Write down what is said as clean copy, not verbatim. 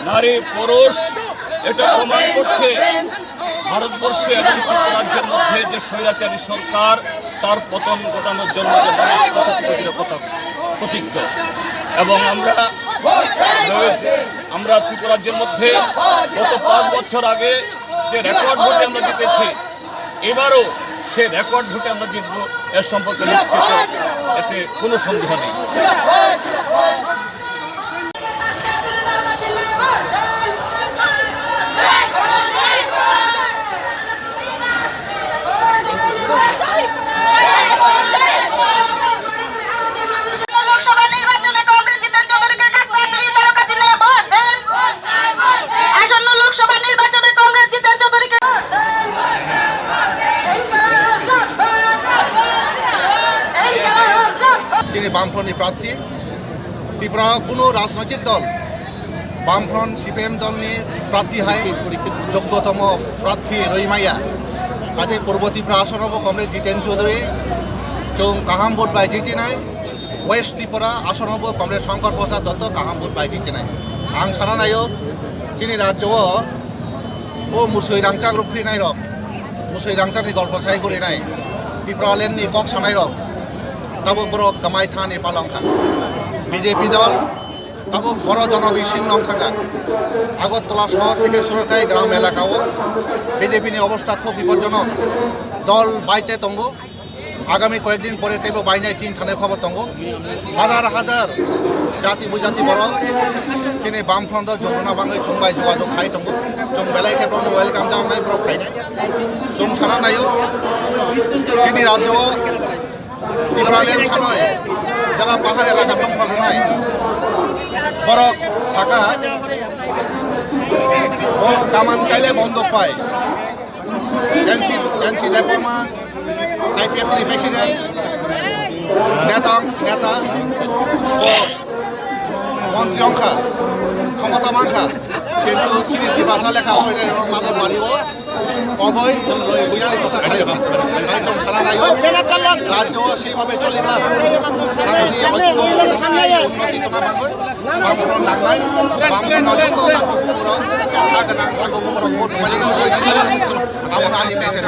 নারী পুরুষ এটা প্রমাণ করছে ভারতবর্ষে এবং রাজ্যের মধ্যে যে স্বৈরাচারী সরকার তার পতন ঘটানোর জন্য যে প্রতিজ্ঞ। এবং আমরা ত্রিপুরাজ্যের মধ্যে গত 5 বছর আগে যে রেকর্ড ভোটে আমরা জিতেছি, এবারও সে রেকর্ড ভোটে আমরা জিতব এর সম্পর্কে নিশ্চিত, এতে কোনো সন্দেহ নেই। যিনি বামফ্রন্ট প্রার্থী, ত্রিপুরা কোনো রাজনৈতিক দল বামফ্রন্ট সিপিএম দল নিয়ে প্রার্থী হয় যোগ্যতম প্রার্থী রহিমাইয়া আজ পূর্ব ত্রিপুরা আসনব কংগ্রেস জিতেন চৌধুরী চৌ কাহাম ভোট বাই জিতে নাই ওয়েস্ট ত্রিপুরা আসনব কংগ্রেস শঙ্কর প্রসাদ দত্ত কাহাম ভোট বাই জিতে নাই आं साना नायो जोंनि राज्योआव मुसै रांचा ग्रुप फैनाय रक मुसै रांचानि गल्प सायगुरिनाय टिप्रालेण्डनि कक सानाय रक ताबो बर' गामाय थानि पालंखा বিজেপি দল তাবো বড় জনবিচ্ছিন্ন থাকা আগরতলা শহর থেকে শুরু করে গ্রাম এলাকাও বিজেপি নিয়ে অবস্থা খুব বিপজ্জনক দল বাইতে তঙ্গ আগামী কয়েকদিন পরে তেবো বাইনায় চীন থানায় খবর তঙ্গ হাজার হাজার জাতি বুজাতি বড় যিনি বামফ্রন্ট যমুনা বাঙালি সংবাই যোগাযোগ খাই তঙ্গ जों बेलाय खेब्रावनो वेलकाम जानाय बर' फायनाय जों साना नायो जोंनि राज्योआव टिप्रालेण्ड सानय যারা পাহাড় এলাকা দংফানায় বরক সাকা কামান চাইলে বন্ধ পায় এনসি দেববর্মা আইপিএফনি প্রেসিডেন্ট নেতা ও মন্ত্রী অংখা ক্ষমতা মাংখা কিন্তু চিনি ভাষা লেখা হয় মাঝে বাড়িব অভয় বুঝালি কথা খাই একদম সারা নাই রাজ্য সেইভাবে চলে না শান্তি ঐক্য উন্নতি তোনা বাঙৈ বামফ্রন্ট নাंनाय বামফ্রন্ট নজরতো তাকো পুরো কাগনাং তাকো পুরো ভোট মালি আমনা আনি মেসেজ